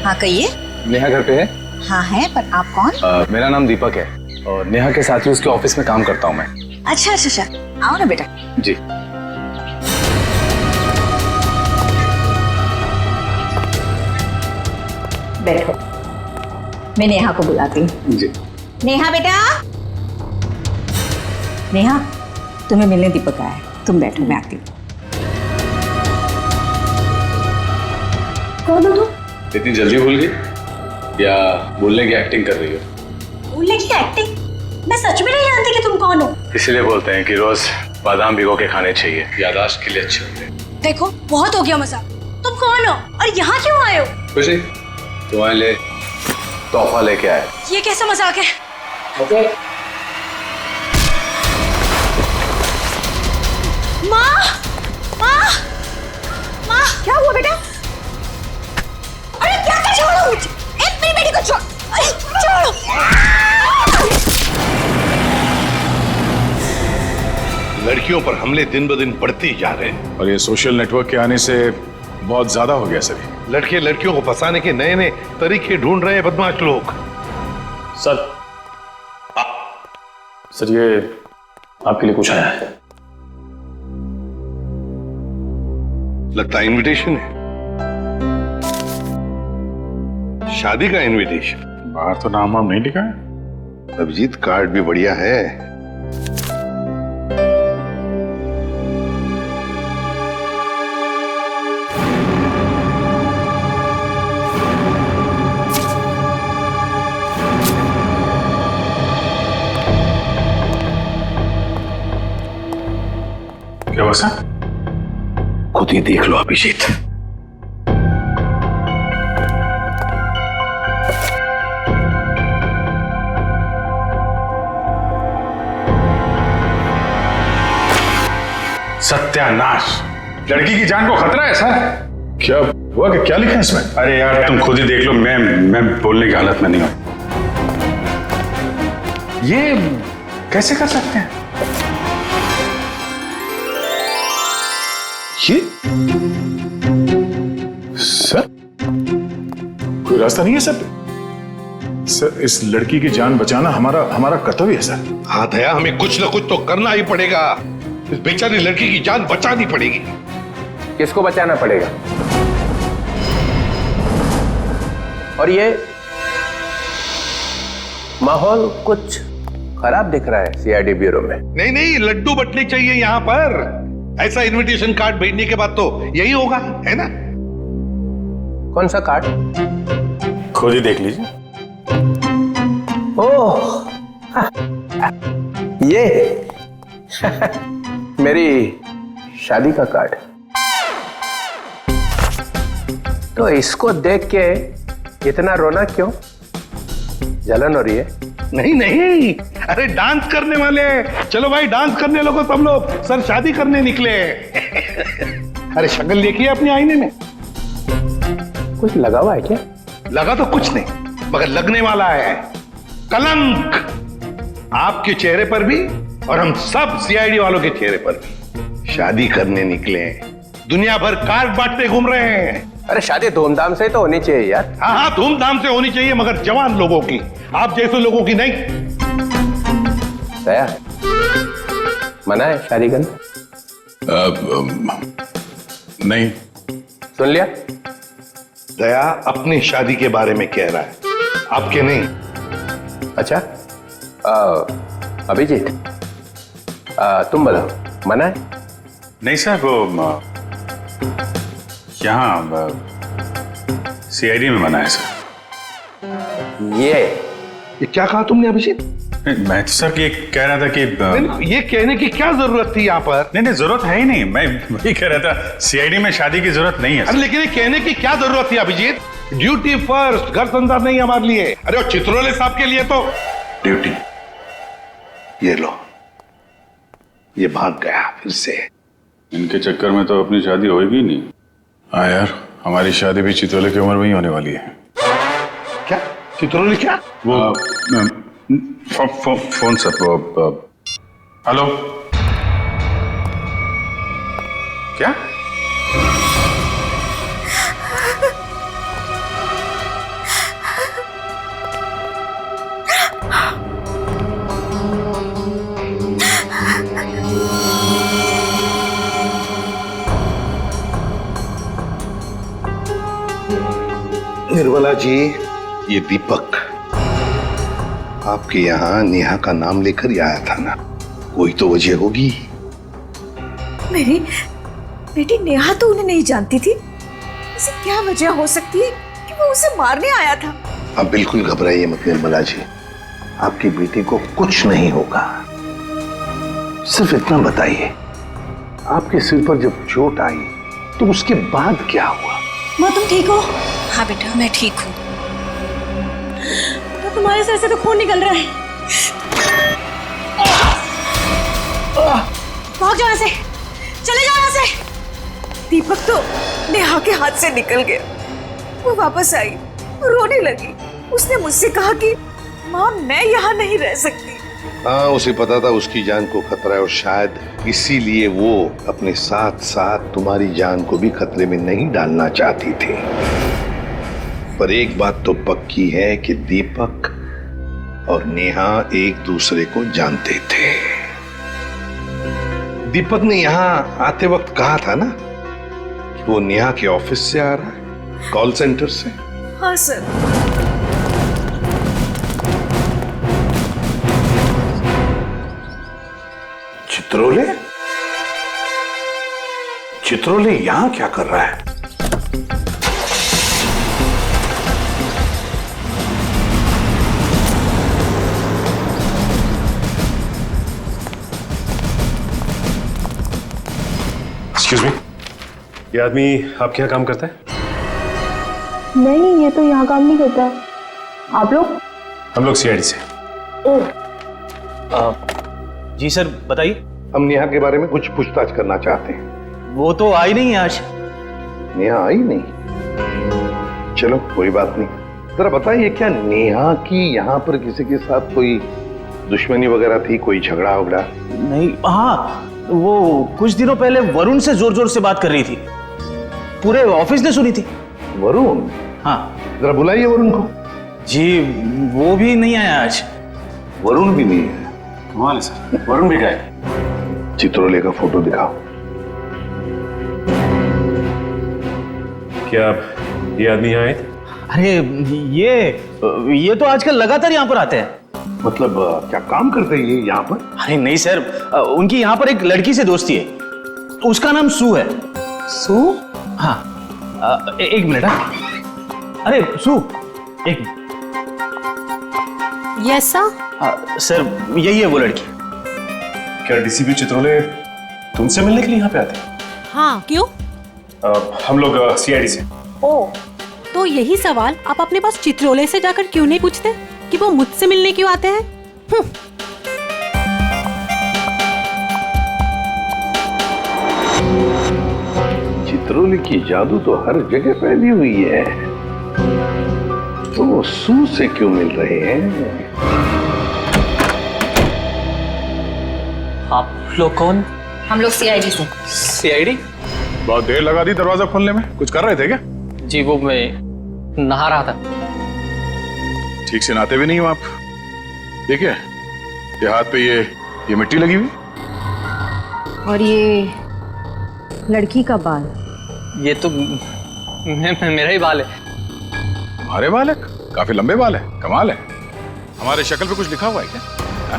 हाँ कहिए। नेहा घर पे है? हाँ है, पर आप कौन? मेरा नाम दीपक है और नेहा के साथ ही उसके ऑफिस में काम करता हूँ मैं। अच्छा अच्छा अच्छा, आओ ना बेटा। जी। बैठो, मैं नेहा को बुलाती हूँ। जी। नेहा बेटा। नेहा, तुम्हें मिलने दीपक आया है, तुम बैठो, मैं आती हूँ। कौन हो तुम? इतनी जल्दी भूल गई या बोलने की एक्टिंग कर रही हो? बोलने की एक्टिंग? मैं सच में नहीं जानती कि तुम कौन हो। इसीलिए बोलते हैं कि रोज बादाम भिगो के खाने चाहिए, याददाश्त के लिए अच्छे होते हैं। देखो बहुत हो गया मजाक। तुम कौन हो और यहाँ क्यों आए हो? खुशी, तुम्हारे लिए तोहफा लेके आए। ये कैसा मजाक है? ओके। माँ, माँ, माँ, क्या हुआ बेटा? अरे क्या कर छोड़ो मुझे, एक मेरी बेटी को छोड़, अरे छोड़ो। लड़कियों पर हमले दिन ब दिन बढ़ते ही जा रहे हैं और ये सोशल नेटवर्क के आने से बहुत ज्यादा हो गया सर। लड़के लड़कियों को फंसाने के नए नए तरीके ढूंढ रहे हैं बदमाश लोग। सर, सर ये आपके लिए कुछ आया है। लगता है इनविटेशन है, शादी का इनविटेशन। बाहर तो नाम वाम नहीं लिखा है। अभिजीत कार्ड भी बढ़िया है। क्या हुआ सर? खुद ही देख लो अभिजीत। सत्यानाश, लड़की की जान को खतरा है सर। क्या हुआ कि क्या लिखा है इसमें? अरे यार तुम खुद ही देख लो, मैं बोलने की हालत में नहीं हूं। ये कैसे कर सकते हैं? ये सर कोई रास्ता नहीं है सर? सर इस लड़की की जान बचाना हमारा कर्तव्य है सर। हाँ दया, हमें कुछ ना कुछ तो करना ही पड़ेगा। इस बेचारी लड़की की जान बचानी पड़ेगी। किसको बचाना पड़ेगा? और ये माहौल कुछ खराब दिख रहा है सीआईडी ब्यूरो में। नहीं नहीं, लड्डू बटने चाहिए यहाँ पर। ऐसा इनविटेशन कार्ड भेजने के बाद तो यही होगा, है ना? कौन सा कार्ड? खुद ही देख लीजिए। ओह ये मेरी शादी का कार्ड। तो इसको देख के इतना रोना क्यों? जलन हो रही है? नहीं नहीं, अरे डांस करने वाले। चलो भाई डांस करने लगो तुम लोग। सर शादी करने निकले। अरे शक्ल देखिए अपने आईने में। कुछ लगा हुआ है क्या? लगा तो कुछ नहीं, मगर लगने वाला है कलंक आपके चेहरे पर भी और हम सब सीआईडी वालों के चेहरे पर भी। शादी करने निकले, दुनिया भर कार्ड बांटते घूम रहे हैं। अरे शादी धूमधाम से तो होनी चाहिए यार। हाँ हाँ, धूमधाम से होनी चाहिए, मगर जवान लोगों की, आप जैसे लोगों की नहीं। दया, मना है शादी करना? नहीं। सुन लिया? दया अपनी शादी के बारे में कह रहा है, आपके नहीं। अच्छा अभिजीत, तुम बताओ, मना है? नहीं सर, वो यहाँ सीआईडी में मना है सर। ये क्या कहा तुमने अभिजीत? मैं तो सर ये कह रहा था कि ये कहने की क्या जरूरत थी यहाँ पर? नहीं जरूरत है ही नहीं। मैं वही कह रहा था, सीआईडी में शादी की जरूरत नहीं है सर। अरे लेकिन ये कहने की क्या जरूरत थी अभिजीत? ड्यूटी फर्स्ट, घर संसार नहीं हमारे लिए। अरे और चित्रोले साहब के लिए तो ड्यूटी। ये लो, ये भाग गया फिर से। इनके चक्कर में तो अपनी शादी होगी नहीं। हाँ यार, हमारी शादी भी चितौले की उम्र में ही होने वाली है। क्या चित्रोले? क्या वो फोन सर, वो हेलो, क्या निर्मला जी, ये दीपक आपके यहाँ नेहा का नाम लेकर ही आया था ना, कोई तो वजह होगी। मेरी बेटी नेहा तो उन्हें नहीं जानती थी, ऐसी क्या वजह हो सकती है कि वो उसे मारने आया था? आप बिल्कुल घबराइए मत निर्मला जी, आपकी बेटी को कुछ नहीं होगा। सिर्फ इतना बताइए, आपके सिर पर जब चोट आई तो उसके बाद क्या हुआ? माँ तुम ठीक हो? हाँ बेटा मैं ठीक हूँ। तो तुम्हारे सर से तो खून निकल रहा है। भाग जाओ यहाँ से, चले जाओ यहाँ से। दीपक तो नेहा के हाथ से निकल गया। वो वापस आई और रोने लगी। उसने मुझसे कहा कि माँ मैं यहाँ नहीं रह सकती। हाँ, उसे पता था उसकी जान को खतरा है और शायद इसीलिए वो अपने साथ साथ तुम्हारी जान को भी खतरे में नहीं डालना चाहती थी। पर एक बात तो पक्की है कि दीपक और नेहा एक दूसरे को जानते थे। दीपक ने यहाँ आते वक्त कहा था ना कि वो नेहा के ऑफिस से आ रहा है, कॉल सेंटर से। हाँ सर। चित्रोले? चित्रोले यहां क्या कर रहा है? एक्सक्यूज मी, ये आदमी आपके यहाँ काम करता है? नहीं, ये तो यहाँ काम नहीं करता। आप लोग? हम लोग सीआईडी से। जी सर बताइए। हम नेहा के बारे में कुछ पूछताछ करना चाहते हैं। वो तो आई नहीं है आज। नेहा आई नहीं? चलो कोई बात नहीं। जरा बताइए, क्या नेहा की यहाँ पर किसी के साथ कोई दुश्मनी वगैरह थी, कोई झगड़ा वगड़ा? नहीं, हाँ वो कुछ दिनों पहले वरुण से जोर जोर से बात कर रही थी, पूरे ऑफिस ने सुनी थी। वरुण? हाँ। जरा बुलाइए वरुण को। जी वो भी नहीं आया आज। वरुण भी नहीं है? कमाल है सर, वरुण भी गए। चित्रोले का फोटो दिखाओ। क्या ये आदमी यहाँ आए थे? अरे ये तो आजकल लगातार यहाँ पर आते हैं। मतलब क्या काम करते हैं ये यहाँ पर? अरे नहीं सर, उनकी यहाँ पर एक लड़की से दोस्ती है, उसका नाम सू है। सू? हाँ एक मिनट। अरे सू, एक मिनट। Yes sir. सर यही है वो लड़की। क्या डीसीपी चित्रोले तुमसे मिलने के लिए यहाँ पे आते हैं? हाँ क्यों? हम लोग सीआईडी से। ओ तो यही सवाल आप अपने पास चित्रोले से जाकर क्यों नहीं पूछते कि वो मुझसे मिलने क्यों आते हैं? चित्रोले की जादू तो हर जगह फैली हुई है, तो वो सू से क्यों मिल रहे हैं? आप लोग कौन? हम लोग सीआईडी से। सीआईडी? बहुत देर लगा दी दरवाजा खोलने में, कुछ कर रहे थे क्या? जी वो मैं नहा रहा था। ठीक से नहाते भी नहीं हो आप। देखिए ये हाथ पे ये मिट्टी लगी हुई। और ये लड़की का बाल? ये तो मेरा ही बाल है। तुम्हारे बाल है? काफी लंबे बाल है, कमाल है। हमारे शक्ल पे कुछ लिखा हुआ है क्या? हा?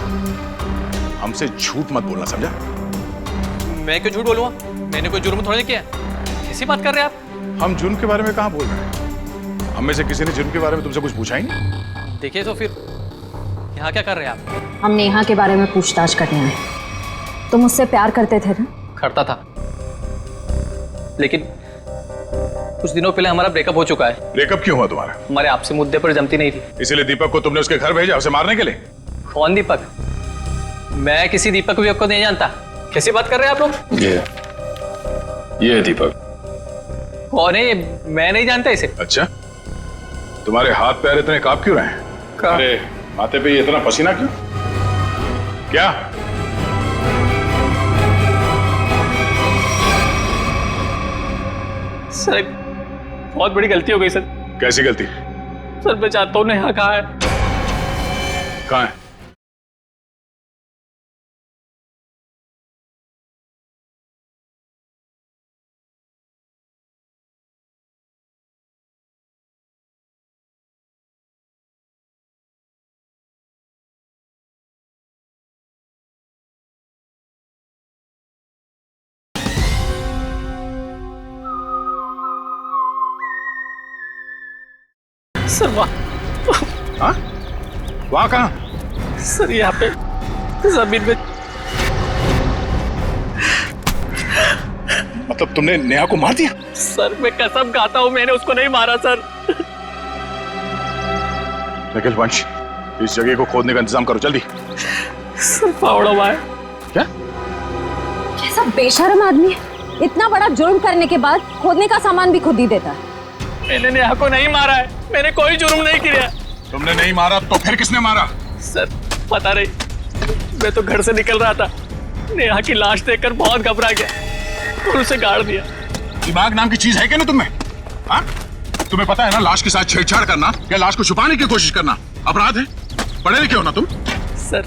हमसे झूठ मत बोलना, समझा? मैं क्यों झूठ बोलूंगा? मैंने कोई जुर्म थोड़ी किया। कैसी बात कर रहे हैं आप? हम जुर्म के बारे में कहाँ बोल रहे हैं? हम में से किसी ने जुर्म के बारे में तुमसे कुछ पूछा ही नहीं। देखिए तो फिर यहाँ क्या कर रहे हैं आप? हम नेहा के बारे में पूछताछ करने आए। तुम मुझसे प्यार करते थे ना? करता था, लेकिन कुछ दिनों पहले हमारा ब्रेकअप हो चुका है। ब्रेकअप क्यों हुआ तुम्हारा? हमारे आपसे मुद्दे पर जमती नहीं थी। इसीलिए दीपक को तुमने उसके घर भेजा उसे मारने के लिए? कौन दीपक? मैं किसी दीपक विपक को नहीं जानता। कैसी बात कर रहे हैं आप लोग? ये है दीपक। कौन है ये? मैं नहीं जानता इसे। अच्छा, तुम्हारे हाथ पैर इतने कांप क्यों रहे हैं? अरे माथे पे ये इतना पसीना क्यों? क्या? सर बहुत बड़ी गलती हो गई सर। कैसी गलती? सर मैं चाहता हूँ नेहा कहाँ है? कहाँ है? सर हाँ? वहां कहाँ? सर यहाँ पे जमीन में। मतलब तुमने नेहा को मार दिया? सर मैं कसम खाता हूँ मैंने उसको नहीं मारा सर। निखिल, वंश, इस जगह को खोदने का इंतजाम करो जल्दी। सर फावड़ा हुआ है। क्या? कैसा बेशर्म आदमी है, इतना बड़ा जुर्म करने के बाद खोदने का सामान भी खुद ही देता है। मैंने नेहा को नहीं मारा है, मैंने कोई जुर्म नहीं किया। तुमने नहीं मारा तो फिर किसने मारा? सर पता नहीं, मैं तो घर से निकल रहा था, नेहा की लाश देखकर बहुत घबरा गया और उसे गाड़ दिया। दिमाग नाम की चीज है क्या ना तुम्हें? हाँ? तुम्हें पता है ना, लाश के साथ छेड़छाड़ करना या लाश को छुपाने की कोशिश करना अपराध है। पढ़े लिखे हो ना तुम? सर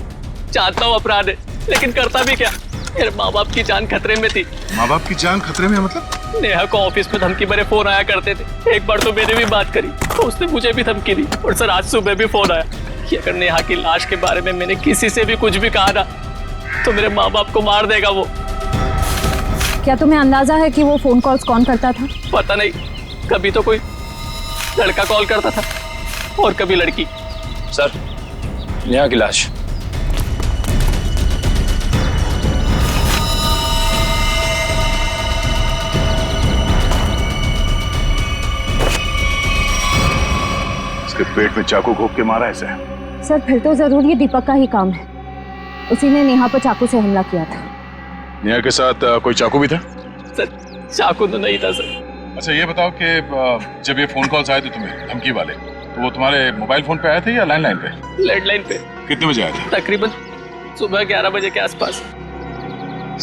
जानता हूँ अपराध है, लेकिन करता भी क्या, मेरे माँ बाप की जान खतरे में थी। माँ बाप की जान खतरे में मतलब? नेहा को ऑफिस में धमकी भरे फोन आया करते थे। एक बार तो मैंने भी बात करी तो उसने मुझे भी धमकी दी। और सर आज सुबह भी फोन आया कि अगर नेहा की लाश के बारे में मैंने किसी से भी कुछ भी कहा ना तो मेरे माँ बाप को मार देगा वो। क्या तुम्हें अंदाजा है कि वो फोन कॉल्स कौन करता था? पता नहीं, कभी तो कोई लड़का कॉल करता था और कभी लड़की। सर, नेहा की लाश। इसके पेट में चाकू घोंप के मारा है इसे। सर फिर तो जरूर ये दीपक का ही काम है, उसी ने नेहा पर चाकू से हमला किया था। नेहा के साथ कोई चाकू भी था? सर चाकू तो नहीं था सर। अच्छा ये बताओ कि जब ये फोन कॉल्स आए थे तुम्हें धमकी वाले, तो वो तुम्हारे मोबाइल फोन पे आए थे या लैंडलाइन पे? लैंडलाइन पे। कितने बजे आए थे? तकरीबन सुबह 11 बजे के आसपास।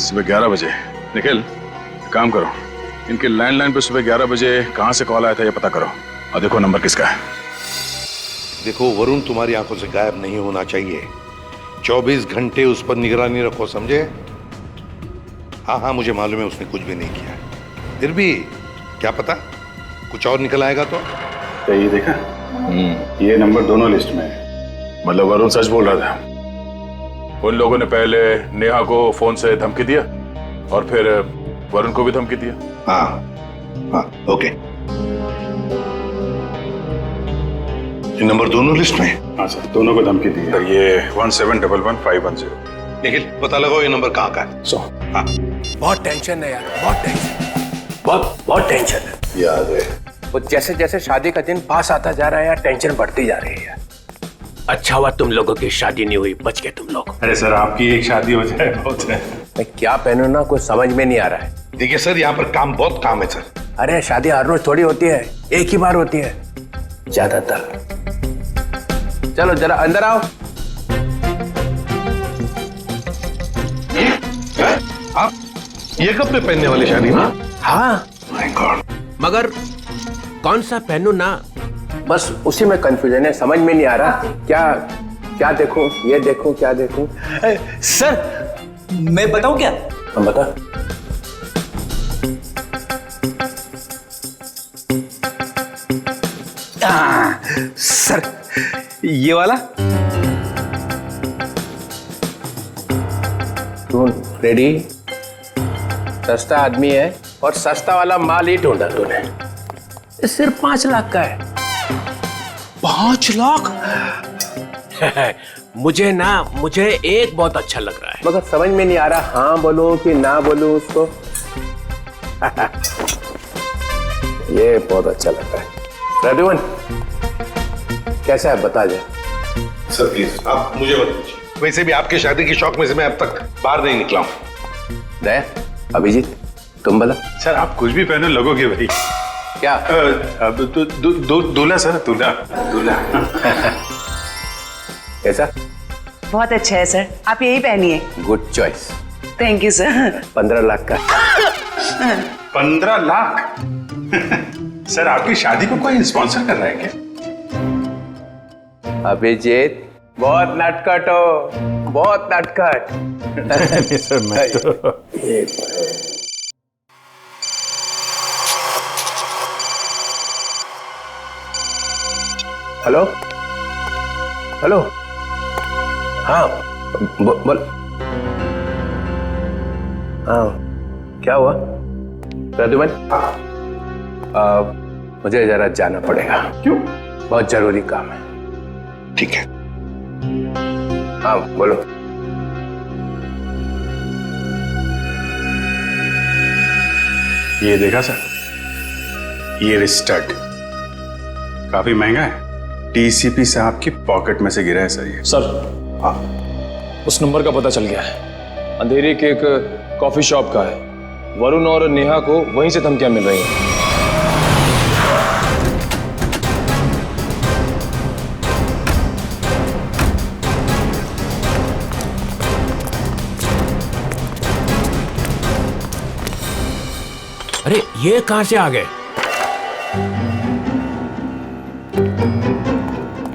सुबह 11 बजे। निखिल, काम करो, इनके लैंडलाइन पे सुबह 11 बजे कहाँ से कॉल आया था ये पता करो और देखो नंबर किसका है। देखो, वरुण तुम्हारी आंखों से गायब नहीं होना चाहिए। 24 घंटे उस पर निगरानी रखो, समझे? हाँ हाँ, मुझे मालूम है उसने कुछ भी नहीं किया, फिर भी क्या पता कुछ और निकल आएगा तो। ये देखा, ये नंबर दोनों लिस्ट में है। मतलब वरुण सच बोल रहा था। उन लोगों ने पहले नेहा को फोन से धमकी दिया और फिर वरुण को भी धमकी दिया। हाँ हाँ, ओके। ये नंबर दोनों लिस्ट में है? हाँ सर, दोनों को धमकी दी है। ये 17111510। निखिल, पता लगाओ ये नंबर कहाँ का है। हाँ। बहुत टेंशन है यार, बहुत टेंशन, बहुत टेंशन है। याद है, वो जैसे जैसे शादी का दिन पास आता जा रहा है यार, टेंशन बढ़ती जा रही है यार। अच्छा हुआ तुम लोगों की शादी नहीं हुई, बच गए तुम लोग। अरे सर, आपकी एक शादी हो जाए बहुत है। मैं क्या पहनूं ना, कुछ समझ में नहीं आ रहा है। देखिए सर, यहाँ पर बहुत काम है सर। अरे शादी हर रोज थोड़ी होती है, एक ही बार होती है ज्यादातर। चलो जरा अंदर आओ। आप ये कपड़े पहनने वाली शादी में? हाँ, माय गॉड। मगर कौन सा पहनूं ना, बस उसी में कंफ्यूजन है, समझ में नहीं आ रहा क्या देखूं, ये देखूं, क्या देखूं। सर मैं बताऊं क्या? हम बता। सर ये वाला। तू रेडी? सस्ता आदमी है और सस्ता वाला माल ही ढूंढा तूने। ये सिर्फ 5 लाख का है। 5 लाख? मुझे एक बहुत अच्छा लग रहा है, मगर समझ में नहीं आ रहा हाँ बोलूं कि ना बोलूं उसको। ये बहुत अच्छा लग रहा है। प्रद्युमन कैसा है बता जा। सर प्लीज आप मुझे मत पूछिए, वैसे भी आपके शादी की शौक में से मैं अब तक बाहर नहीं निकला हूँ। दया, अभिजीत तुम बोला। सर आप कुछ भी पहने लगोगे भाई। क्या? दूल्हा सर, दूल्हा। कैसा? बहुत अच्छा है सर, आप यही पहनिए। Good choice. Thank you sir. 15 lakh का। 15 लाख? सर आपकी शादी को कोई स्पॉन्सर कर रहा है क्या? अभिजीत बहुत नटखट हो, बहुत नटखट। सर मैं तो हेलो हेलो, हाँ बोल। हाँ क्या हुआ प्रद्युमन? मुझे जरा जाना पड़ेगा। क्यों? बहुत जरूरी काम है। ठीक है। हाँ बोलो। ये देखा सर, ये स्टड काफी महंगा है। टीसीपी साहब की पॉकेट में से गिरा है सर ये। सर उस नंबर का पता चल गया है, अंधेरी के एक कॉफी शॉप का है। वरुण और नेहा को वहीं से धमकियां मिल रही हैं। अरे ये कहां से आ गए?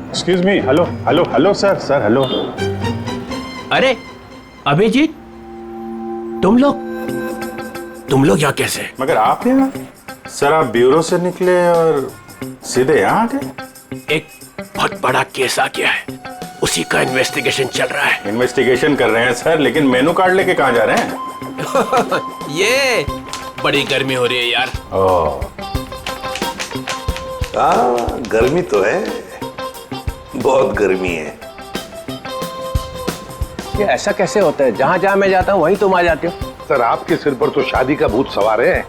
Excuse me, hello hello hello sir, sir hello. अरे अभिजीत, तुम लोग यहाँ कैसे? मगर आप यहाँ? सर आप ब्यूरो से निकले और सीधे यहाँ आ गए? एक बहुत बड़ा केस आ गया है, उसी का इन्वेस्टिगेशन चल रहा है। इन्वेस्टिगेशन कर रहे हैं सर, लेकिन मेनू कार्ड लेके कहाँ जा रहे हैं? ये बड़ी गर्मी हो रही है यार। गर्मी तो है, बहुत गर्मी है। ये ऐसा कैसे होता है? जहाँ जहाँ मैं जाता हूँ वहीं तुम आ जाते हो। सर आपके सिर पर तो शादी का भूत सवार है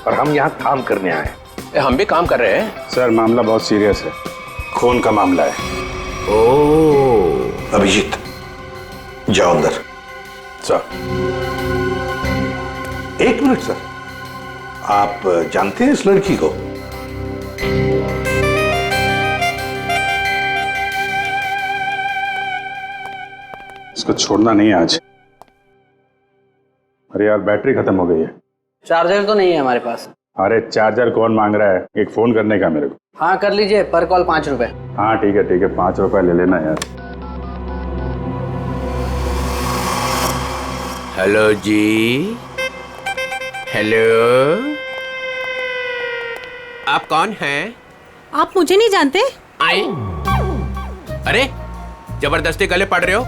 और हम यहाँ काम करने आए हैं। हम भी काम कर रहे हैं। सर मामला बहुत सीरियस है, खून का मामला है। ओह अभिजीत जाओ अंदर। सर एक मिनट सर, आप जानते हैं इस लड़की को? इसको छोड़ना नहीं है आज। अरे यार बैटरी खत्म हो गई है। चार्जर तो नहीं है हमारे पास। अरे चार्जर कौन मांग रहा है, एक फोन करने का मेरे को। हाँ कर लीजिए, पर कॉल 5 रुपए। हाँ ठीक है 5 रुपए ले लेना यार। हेलो जी, हेलो, आप कौन हैं? आप मुझे नहीं जानते? आए? अरे जबरदस्ती गले पड़ रहे हो,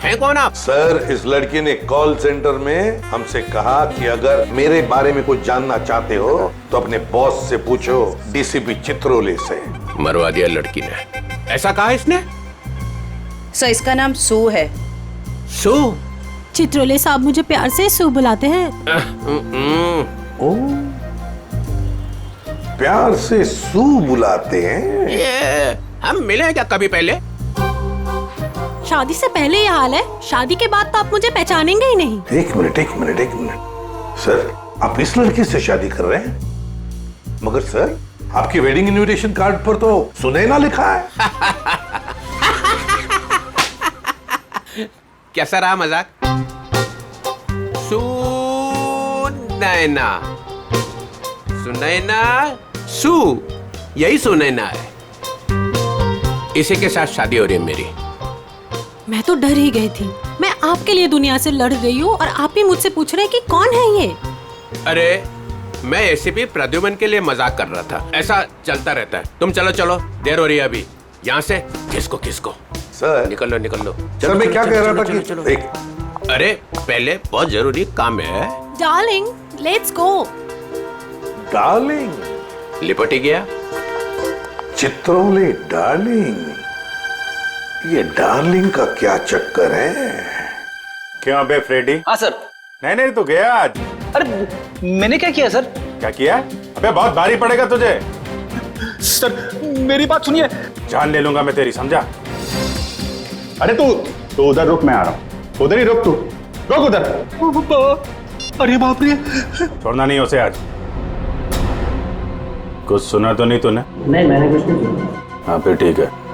हैं कौन आप? सर इस लड़की ने कॉल सेंटर में हमसे कहा कि अगर मेरे बारे में कुछ जानना चाहते हो तो अपने बॉस से पूछो, डीसीपी चित्रोले से। मरवा दिया लड़की ने। ऐसा कहा इसने? सर इसका नाम सू है। सू? चित्रोले साहब मुझे प्यार से सू बुलाते हैं। ओ, प्यार से सू बुलाते हैं? ये हम मिले क्या कभी पहले? शादी से पहले ये हाल है, शादी के बाद तो आप मुझे पहचानेंगे ही नहीं। एक मिनट सर, आप इस लड़की से शादी कर रहे हैं? मगर सर आपकी वेडिंग इनविटेशन कार्ड पर तो सुनैना लिखा है। कैसा रहा मजाक? सुनैना सू, यही सुनैना है। इसी के साथ शादी हो रही है मेरी। मैं तो डर ही गई थी। मैं आपके लिए दुनिया से लड़ रही हूँ और आप ही मुझसे पूछ रहे हैं कि कौन है ये? अरे मैं एसीपी प्रद्युमन के लिए मजाक कर रहा था। ऐसा चलता रहता है। तुम चलो चलो, देर हो रही है अभी। यहाँ से किसको सर निकल लो। सर मैं क्या कह रहा था कि चलो। एक अरे पहले बहुत जरूरी काम है। Darling let's go. डार्लिंग लिपट ही गया। चित्रोले डार्लिंग, ये डार्लिंग का क्या चक्कर है? क्यों बे फ्रेडी? हाँ सर। नहीं तो गया आज। अरे मैंने क्या किया सर? क्या किया? अबे बहुत भारी पड़ेगा तुझे। सर मेरी बात सुनिए। जान ले लूंगा मैं तेरी, समझा? अरे तू उधर रुक, मैं आ रहा हूँ। उधर ही रुक, तू रुक उधर। अरे बाप रे। छोड़ना नहीं उसे आज। कुछ सुना तो नहीं तूने? नहीं मैंने कुछ नहीं सुना। हाँ फिर ठीक है।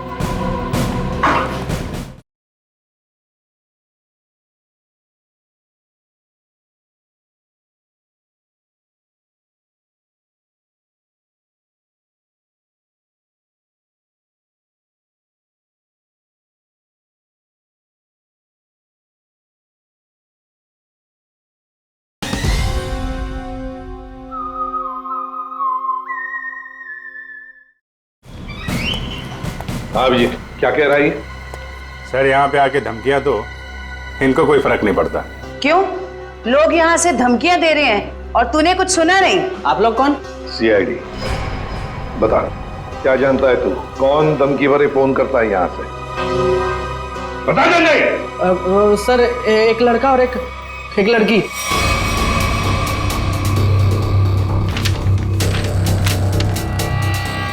हाँ अभिजीत क्या कह रहा है? सर यहाँ पे आके धमकियां दो, इनको कोई फर्क नहीं पड़ता। क्यों? लोग यहाँ से धमकियां दे रहे हैं और तूने कुछ सुना नहीं? आप लोग कौन? सीआईडी। बता क्या जानता है तू कौन धमकी भरे फोन करता है यहाँ से? बता नहीं। सर एक लड़का और एक लड़की।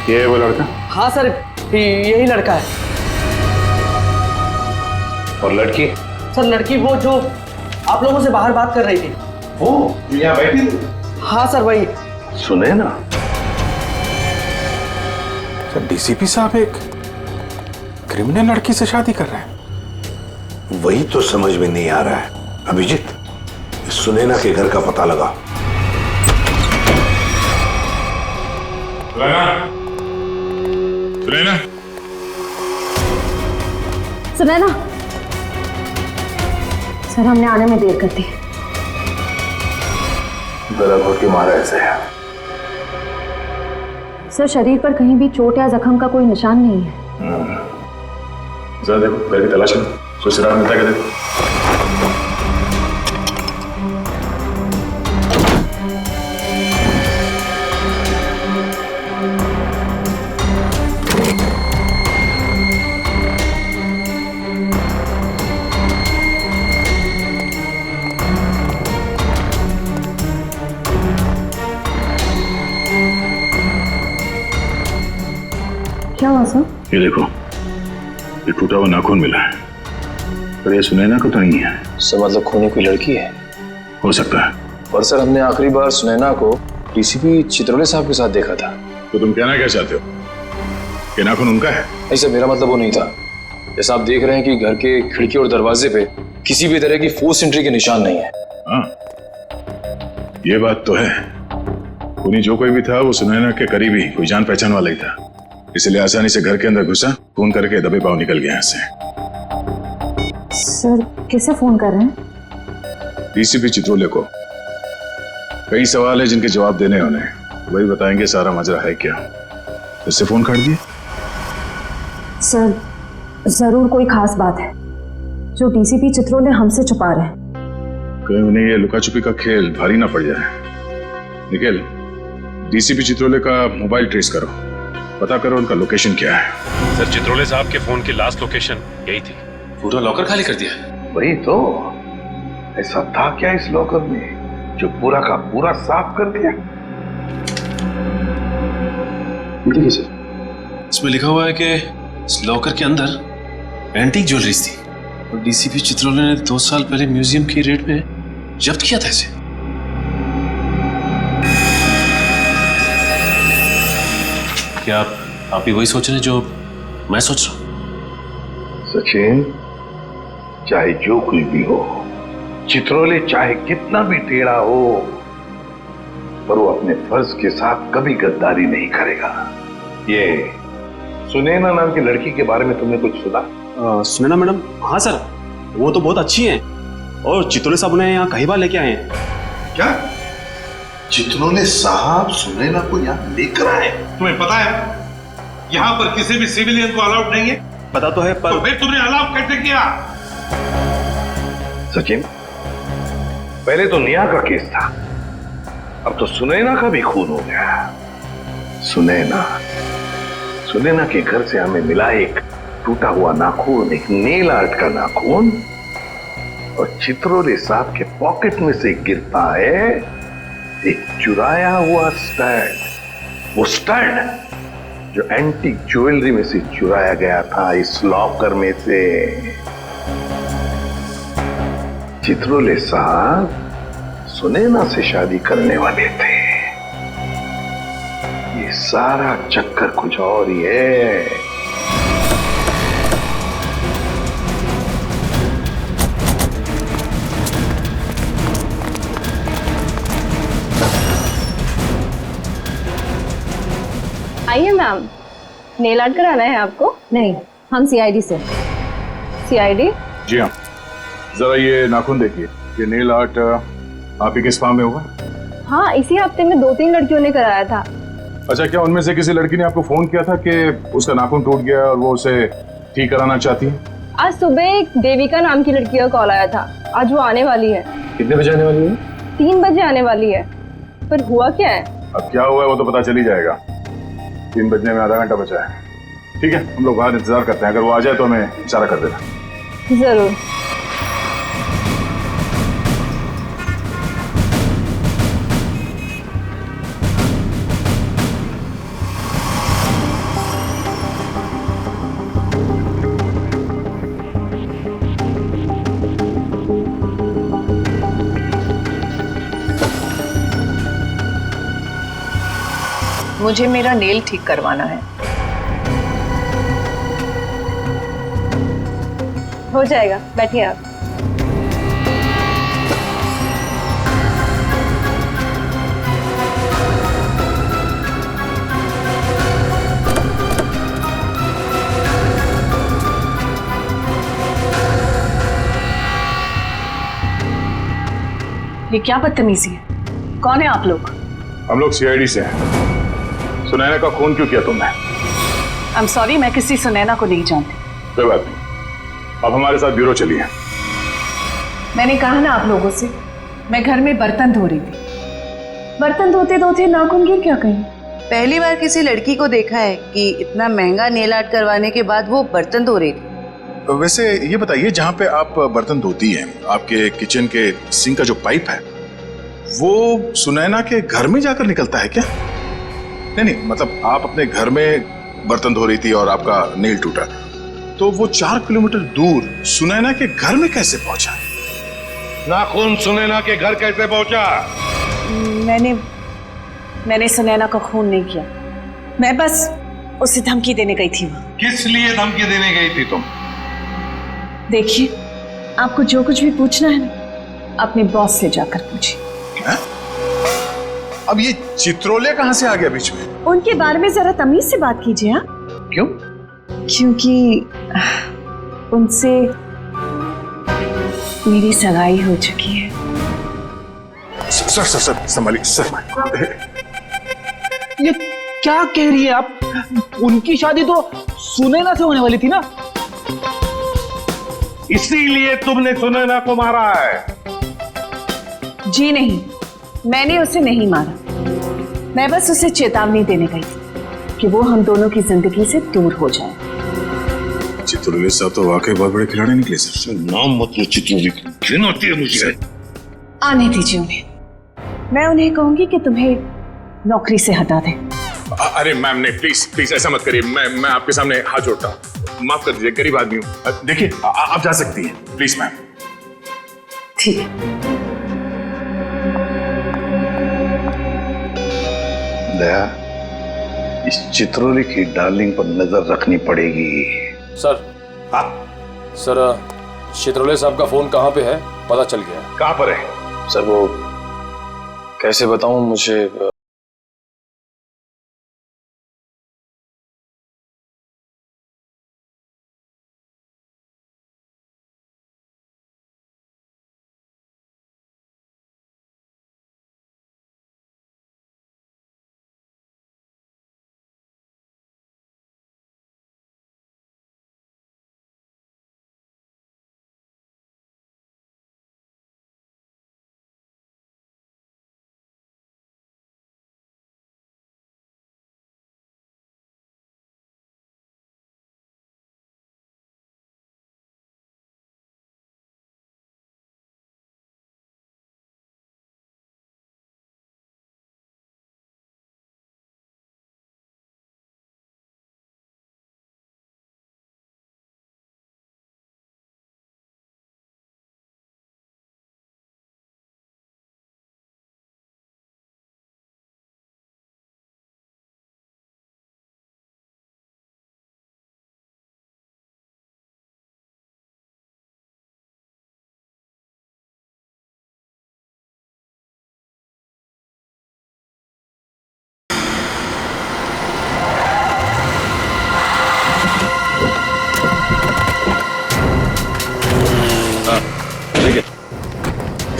ये है वो लड़का? हाँ सर, यही लड़का है। और लड़की? सर लड़की वो जो आप लोगों से बाहर बात कर रही थी। वो यहाँ बैठी थी? हाँ सर वही। सुने ना, सर डीसीपी साहब एक क्रिमिनल लड़की से शादी कर रहे हैं। वही तो समझ में नहीं आ रहा है। अभिजीत, सुनैना के घर का पता लगा। सुनैना, सुनैना, सर हमने आने में देर कर दी। गला घोट के मारा ऐसे है। सर शरीर पर कहीं भी चोट या जख्म का कोई निशान नहीं है। जरा देखो, घर की तलाश करो, कोई सुराग मिलता है क्या देखो। क्या हुआ सर? ये देखो, ये टूटा हुआ नाखून मिला है, पर ये सुनैना को तो नहीं है। सर मतलब खूनी कोई लड़की है? हो सकता है। पर सर हमने आखिरी बार सुनैना को डीसीपी चित्रोले साहब के साथ देखा था। तो तुम कहना क्या चाहते हो? ये नाखून उनका है? नहीं सर, मेरा मतलब वो नहीं था। जैसा आप देख रहे हैं कि घर के खिड़की और दरवाजे पे किसी भी तरह की फोर्स एंट्री के निशान नहीं है। हाँ, ये बात तो है। खूनी जो कोई भी था वो सुनैना के करीबी कोई जान पहचान वाला ही था, इसलिए आसानी से घर के अंदर घुसा, फोन करके दबे पांव निकल गया यहाँ से। सर किसे फोन कर रहे हैं? डीसीपी चित्रोले को। कई सवाल है जिनके जवाब देने होने, वही बताएंगे सारा मजरा है क्या। उससे फोन काट दिए? सर जरूर कोई खास बात है जो डीसीपी चित्रोले हमसे छुपा रहे हैं। कहीं उन्हें ये लुका छुपी का खेल भारी ना पड़ जाए। निखिल, डीसीपी चित्रोले का मोबाइल ट्रेस करो, पता करो उनका लोकेशन क्या है। सर चित्रोले साहब के फोन की लास्ट लोकेशन यही थी। पूरा लॉकर खाली कर दिया? वही तो, ऐसा था क्या इस लॉकर में जो पूरा का पूरा साफ कर दिया? देखिए सर, इसमें लिखा हुआ है कि इस लॉकर के अंदर एंटीक ज्वेलरीज थी और डीसीपी चित्रोले ने 2 साल पहले म्यूजियम की रेड में जब्त किया था इसे। क्या आप ही वही सोच रहे हैं जो मैं सोच रहा हूं? सचिन, चाहे जो कुछ भी हो, चित्रोले चाहे कितना भी टेढ़ा हो, पर वो अपने फर्ज के साथ कभी गद्दारी नहीं करेगा। ये सुनैना नाम की लड़की के बारे में तुमने कुछ सुना? सुनैना मैडम? हाँ सर, वो तो बहुत अच्छी हैं और चित्रोले साहब उन्हें यहाँ कई बार लेके आए हैं। क्या चित्रोले साहब सुनैना को यहाँ लेकर आए? तुम्हें पता है यहाँ पर किसी भी सिविलियन को अलाउड नहीं है? पता तो है, पर तो फिर तुमने अलाउ कैसे किया? सचिन, पहले तो नेहा का केस था, अब तो सुनैना का भी खून हो गया। सुनैना के घर से हमें मिला एक टूटा हुआ नाखून, एक नेल आर्ट का नाखून, और चित्रोले साहब के पॉकेट में से गिरता है एक चुराया हुआ स्टड। वो स्टड जो एंटीक ज्वेलरी में से चुराया गया था इस लॉकर में से। चित्रोले साहब सुनैना से शादी करने वाले थे। ये सारा चक्कर कुछ और ही है। आइए मैम, नेल आर्ट कराना है आपको? नहीं, हम सीआईडी से। सीआईडी? जी हाँ, जरा ये नाखून देखिए, ये नेल आर्ट आप ही के स्पा में होगा? हाँ, इसी हफ्ते में 2-3 लड़कियों ने कराया था। अच्छा, क्या उनमें से किसी लड़की ने आपको फोन किया था कि उसका नाखून टूट गया और वो उसे ठीक कराना चाहती है? आज सुबह एक देविका नाम की लड़की का कॉल आया था, आज वो आने वाली है। कितने बजे आने वाली है? 3 बजे आने वाली है। पर हुआ क्या है? अब क्या हुआ है वो तो पता चल ही जाएगा। 3 बजने में आधा घंटा बचा है। ठीक है, हम लोग बाहर इंतजार करते हैं, अगर वो आ जाए तो हमें इशारा कर देना। जरूर। मुझे मेरा नेल ठीक करवाना है। हो जाएगा, बैठिए आप। ये क्या बदतमीजी है? कौन है आप लोग? हम लोग सीआईडी से हैं। सुनैना का खून क्यों किया तुमने? आई एम सॉरी, मैं किसी सुनैना को नहीं जानती। कोई बात नहीं, अब हमारे साथ ब्यूरो चलिए। मैंने कहा ना आप लोगों से, मैं घर में बर्तन धो रही थी। बर्तन धोते धोते नाखून गिर क्या कहीं? पहली बार किसी लड़की को देखा है कि इतना महंगा नेल आर्ट करवाने के बाद वो बर्तन धो रही थी। वैसे ये बताइए, जहाँ पे आप बर्तन धोती हैं, आपके किचन के सिंक का जो पाइप है वो सुनैना के घर में जाकर निकलता है क्या? नहीं, मतलब आप अपने घर में बर्तन धो रही थी और आपका नेल टूटा, तो वो 4 किलोमीटर दूर सुनैना के घर में कैसे पहुंचा? नाखून सुनैना के घर कैसे पहुंचा? मैंने सुनैना का खून नहीं किया। मैं बस उसे धमकी देने गई थी वहां। किस लिए धमकी देने गई थी तुम? देखिए, आपको जो कुछ भी पूछना है ना, अपने बॉस से जाकर पूछिए। अब ये चित्रोले कहां से आ गया बीच में? उनके बारे में जरा तमीज से बात कीजिए। हाँ, क्यों? क्योंकि उनसे मेरी सगाई हो चुकी है। सर सर सर संभालिए सर। ये क्या कह रही है आप? उनकी शादी तो सुनैना से होने वाली थी ना? इसीलिए तुमने सुनैना को मारा है? जी नहीं, मैंने उसे नहीं मारा। मैं बस उसे चेतावनी देने गई थी कि वो हम दोनों की जिंदगी से दूर हो जाए। चित्रोले साहब तो वाकई बहुत बड़े खिलाड़ी निकले सर। नाम मत लो चित्रोले, घिन होती है मुझे। आने दीजिए उन्हें, मैं उन्हें कहूंगी कि तुम्हें नौकरी से हटा दें। अरे मैम नहीं, प्लीज प्लीज ऐसा मत करिए। मैं आपके सामने हाथ जोड़ता हूँ, माफ कर दीजिए, गरीब आदमी हूँ। देखिए आप जा सकती हैं, प्लीज मैम। ठीक है। दया, इस चित्रोले की डार्लिंग पर नजर रखनी पड़ेगी। सर। हाँ सर, चित्रोले साहब का फोन कहाँ पे है पता चल गया। कहाँ पर है? सर वो कैसे बताऊं, मुझे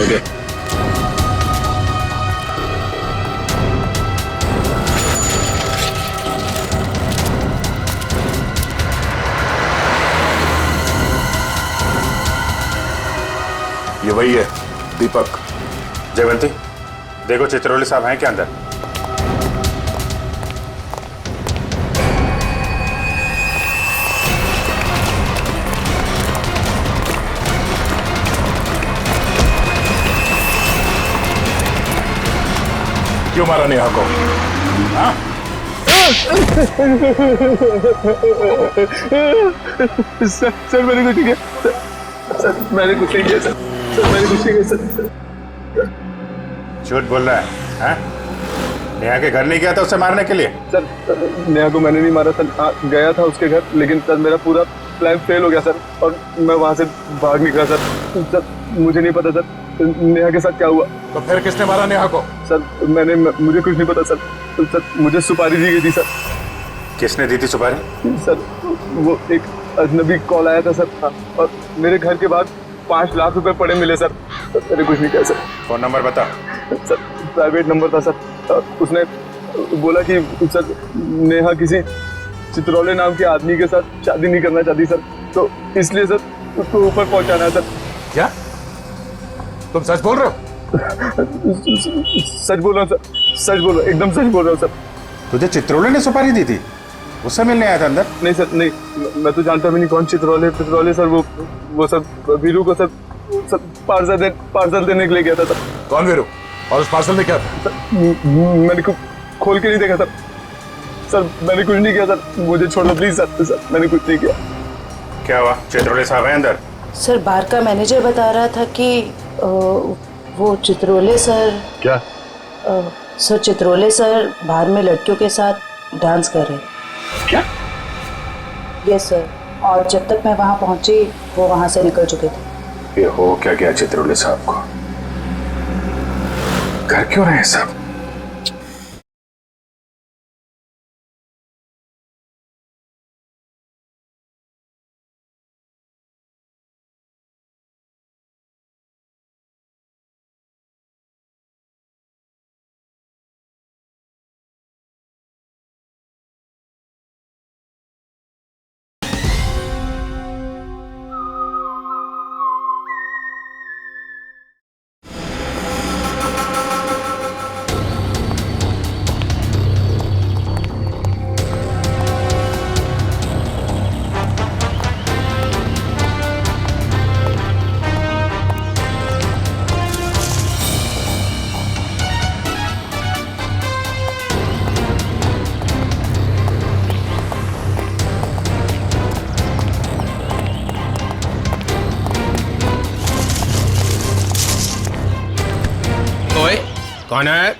ओके। ये वही है, दीपक। जयवंती, देखो चित्रोले साहब हैं क्या अंदर? क्यों मारा नेहा को? हाँ? सर मैंने कुछ नहीं किया सर, मैंने कुछ नहीं किया सर, मैंने कुछ नहीं किया सर। झूठ बोल रहा है? हाँ? नेहा के घर नहीं गया था उसे मारने के लिए? सर नेहा को मैंने नहीं मारा सर, गया था उसके घर, लेकिन सर मेरा पूरा प्लान फेल हो गया सर, और मैं वहां से भाग निकला सर। सर मुझे नहीं पता सर नेहा के साथ क्या हुआ। तो फिर किसने मारा नेहा को? सर मुझे कुछ नहीं पता सर, सर मुझे सुपारी दी गई थी सर। किसने दी थी सुपारी? सर वो एक अजनबी कॉल आया था सर, और मेरे घर के बाहर 5 लाख रुपए पड़े मिले सर। मैंने कुछ नहीं किया सर। फोन नंबर बता। सर प्राइवेट नंबर था सर, उसने बोला कि सर नेहा किसी चित्रोले नाम के आदमी के साथ शादी नहीं करना चाहती सर, तो इसलिए सर उसको ऊपर पहुंचाना है सर। क्या तुम सच बोल रहे हो? सच बोल रहा हूँ सर, सच बोल रहा हूँ, एकदम सच बोल रहा हूँ सर। तुझे चित्रोले ने सुपारी दी थी? उससे मिलने आया था अंदर? नहीं सर नहीं, मैं तो जानता भी नहीं कौन चित्रोले सर, वो सर वीरू को सर पार्सल देने के लिए गया था सर। कौन वीरू? और उस पार्सल में क्या था? सर मैंने खोल के नहीं देखा सर, सर मैंने कुछ नहीं किया सर, मुझे छोड़ दो प्लीज सर, सर मैंने कुछ नहीं किया। क्या हुआ? चित्रोले साहब हैं अंदर? सर बार का मैनेजर बता रहा था कि वो चित्रोले सर। क्या? सर चित्रोले सर बाहर में लड़कियों के साथ डांस कर रहे। क्या? यस सर, और जब तक मैं वहां पहुंची वो वहां से निकल चुके थे। ये हो क्या गया चित्रोले साहब को? घर क्यों रहे सब? कौन है?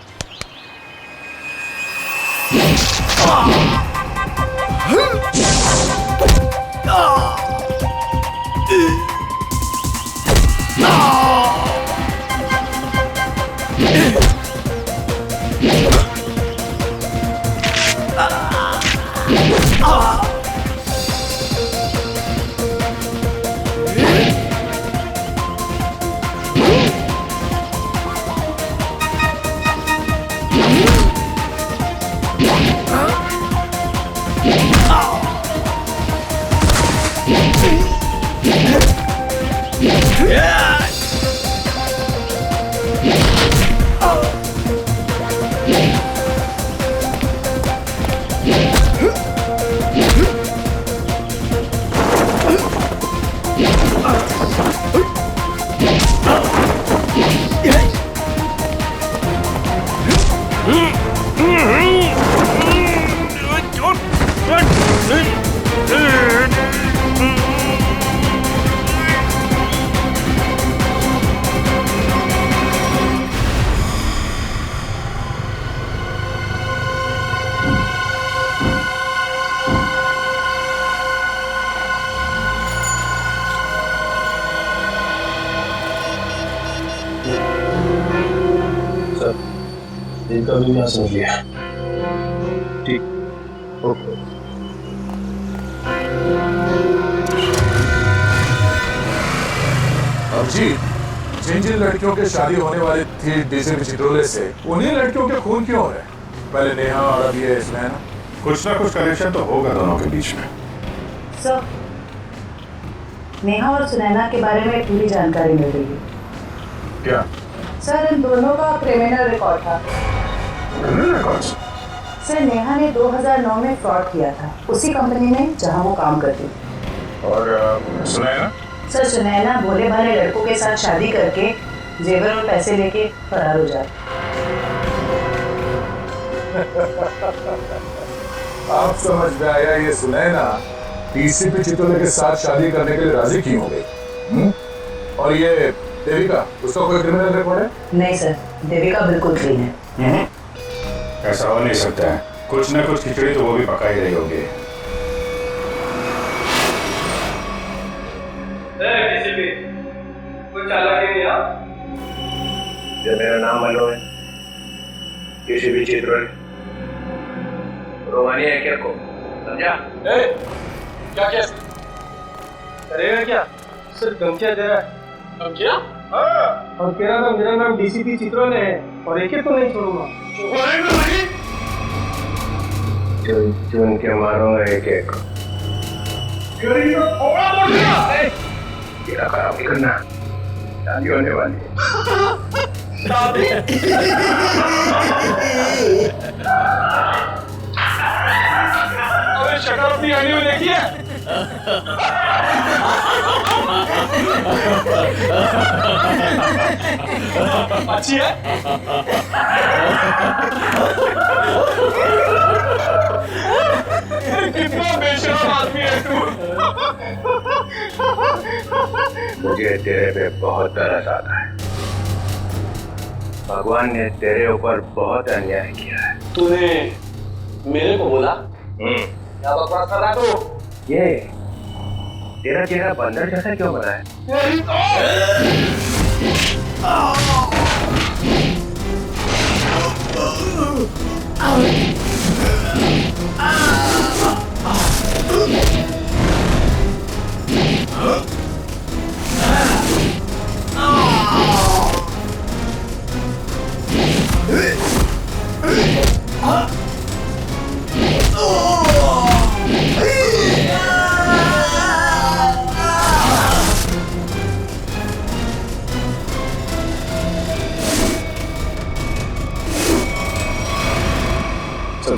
इनका भी मैं समझ लिया। ठीक, ओके। अभिजीत, जिन जिन लड़कियों की शादी होने वाली थी डीसीपी चित्रोले से, उन्हीं लड़कियों के खून क्यों हो रहे? पहले नेहा और अब ये सुनैना। कुछ ना कुछ कनेक्शन तो होगा दोनों के बीच में। सर नेहा और सुनैना के बारे में पूरी जानकारी मिल रही है। क्या? सर इन दोनों का क्रिमिनल रिकॉर्ड था। Criminal record? सर नेहा ने 2009 में फ्रॉड किया था उसी कंपनी में जहां वो काम करती थी। और सुनैना? सर सुनैना भोले भाले लड़कों के साथ शादी करके जेवर और पैसे लेके फरार हो जाती। आप समझ में आया ये सुनैना डीसीपी चित्रोले के साथ शादी करने के लिए राजी क्यों हो गई? और ये देविका, उसका कोई क्रिमिनल रिकॉर्ड है? नहीं सर, देविका बिल्कुल क्लीन है। ऐसा हो नहीं सकता है, कुछ ना कुछ खिचड़ी तो वो भी पका ही रही होगी। जब मेरा नाम अलो है, किसी भी चित्रोले, रोमानी है क्या को? समझा? क्या करेगा क्या? सिर्फ धमकियां दे रहा है। धमकियां? हाँ। और कह रहा था मेरा नाम डीसीपी चित्रोले है और एक तो नहीं छोड़ूंगा। चुन के मारूंगा एक एक। तेरा खराब नहीं करना, शादी होने वाली है। शादी? अरे शक्ल अपनी आने में देखिए। अच्छी है? कितना बेशरम आदमी है तू। मुझे तेरे पे बहुत तरस आता है। भगवान ने तेरे ऊपर बहुत अन्याय किया है। तूने मेरे को बोला? क्या बकवास कर रहा तू? ये तेरा चेहरा बंदर जैसा क्यों बना है?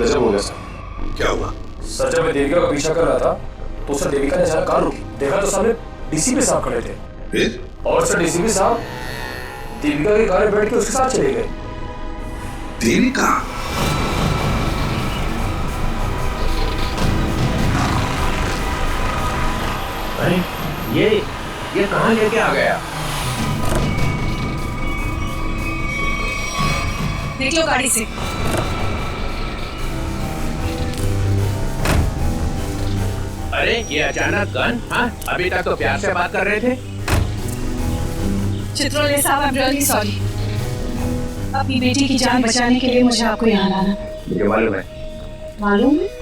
सर हो गया सर। क्या हुआ? सर जब मैं देविका का पीछा कर रहा था तो सर देविका ने अचानक कार रोकी, देखा तो सामने डीसीपी साहब खड़े थे। फिर? और सर डीसीपी साहब देविका की कार में बैठ के उसके साथ चले गए। देविका? अरे ये कहाँ लेके आ गया? देख लो गाड़ी से। अरे ये अचानक गन? हाँ, अभी तक तो प्यार से बात कर रहे थे। चित्रोले साहब, आई एम रियली सॉरी। अपनी बेटी की जान बचाने के लिए मुझे आपको यहाँ लाना। मुझे मालूम है। मालूम है?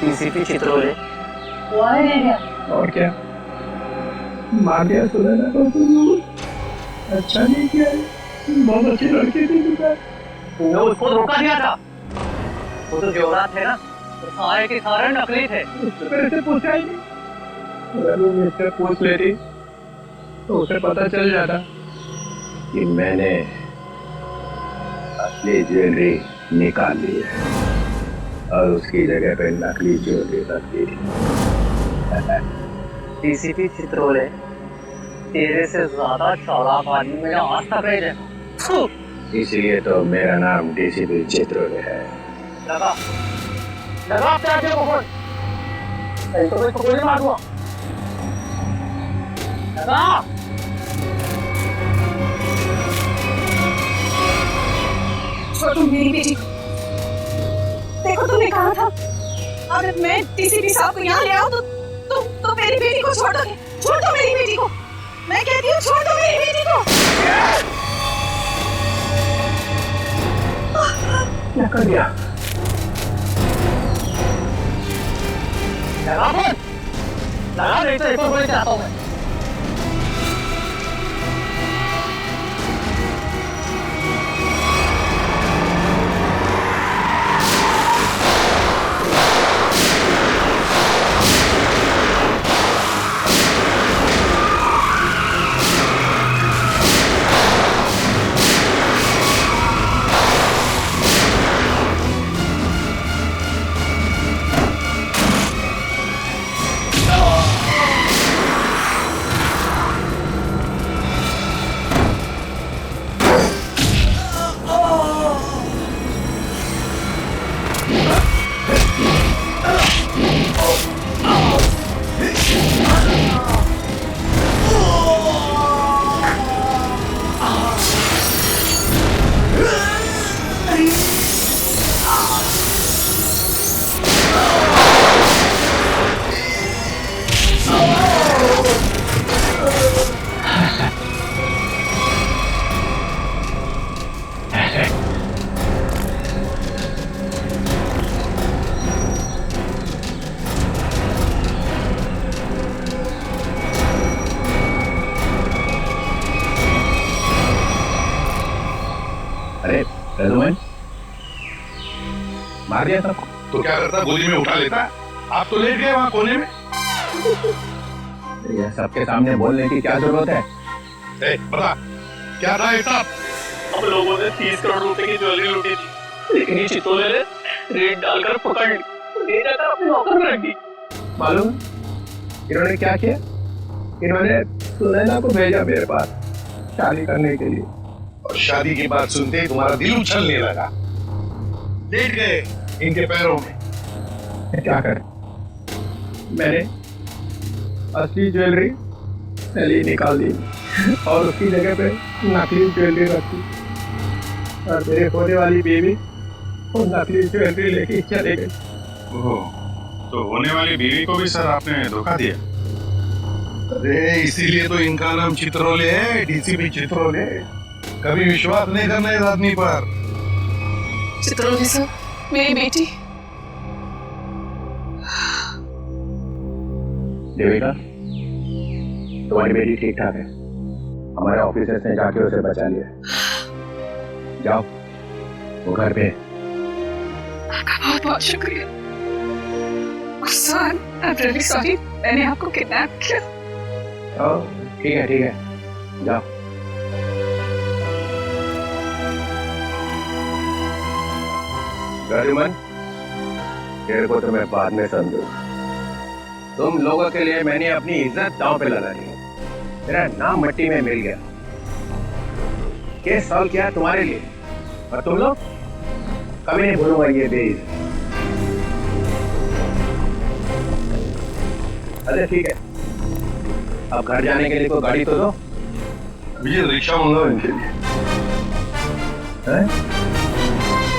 डीसीपी चित्रोले। और क्या? मार दिया सुनैना को। अच्छा नहीं किया, बहुत अच्छी लड़की थी। तूने उसको धोखा दिया था। वो तो जोरात थे ना, तो सारे के सारे नकली थे। मेरे से पूछा ही नहीं। अगर वो मुझसे पूछ लेती तो उसे पता चल जाता कि मैंने असली ज्वेलरी निकाल ली है और उसकी जगह पे नकली ज्वेलरी रख दी। डीसीपी चित्रोले, तेरे से ज्यादा चालाक आदमी मैंने आज तक नहीं देखा। इसलिए तो मेरा नाम डीसीपी चित्रोले है। लगा अपने आदमी को फोन, नहीं तो मैं इसको गोली मार दूंगा। लगा। छोटू, मेरी बेटी को देखो, तुमने कहा था अगर मैं डीसीपी साहब को यहाँ ले आऊं तो मेरी बेटी को छोड़ दोगे। छोड़ दो मेरी बेटी को, मैं कहती हूँ छोड़ दो मेरी बेटी को। क्या कर दिया? लगा फोन, लगा, नहीं तो एक और गोली चलाता हूँ मैं। गजमन मार दिया सबको। तो क्या करता, गोली में उठा लेता? आप तो लेट गए वहां कोने में। ये सबके सामने बोलने की क्या जरूरत है? बता क्या था ये सब? हम लोगों ने 30 करोड़ रुपए की ज्वेलरी लूटी थी, लेकिन ये चितौले ने रेड डालकर पकड़ ली, ले जाकर अपने लॉकर में रख दी। मालूम इन्होंने क्या किया? इन्होंने सुनैना को भेजा मेरे पास शादी करने के लिए, और शादी की बात सुनते ही तुम्हारा दिल उछलने लगा, लेट गए इनके पैरों में। क्या करें, मैंने असली ज्वेलरी नली निकाल दी और उसकी जगह पे नकली ज्वेलरी रखी, और मेरे होने वाली बीवी वो नकली ज्वेलरी लेके चले गई। तो होने वाली बीवी को भी सर आपने धोखा दिया? अरे इसीलिए तो इनका नाम चित्रोले है, डीसीपी चित्रोले। कभी विश्वास नहीं करना इस आदमी पर। चित्रोले सर, मेरी बेटी। देविका, तुम्हारी बेटी ठीक ठाक है, हमारे ऑफिसर्स ने जाके उसे बचा लिया। जाओ वो घर पे। बहुत बहुत शुक्रिया sir, I am really sorry, मैंने आपको किडनैप किया। ठीक है जाओ। गजमन, तेरे को तो मैं बाद में समझूंगा। तुम लोगों के लिए मैंने अपनी इज्जत दांव पे लगा दी, मेरा नाम मिट्टी में मिल गया। केस सॉल्व किया तुम्हारे लिए, और तुम लोग कभी नहीं भूलूंगा ये बेइज्जत। अरे ठीक है, अब घर जाने के लिए कोई गाड़ी तो दो। मुझे रिक्शा मंगाओ इनके लिए। हैं?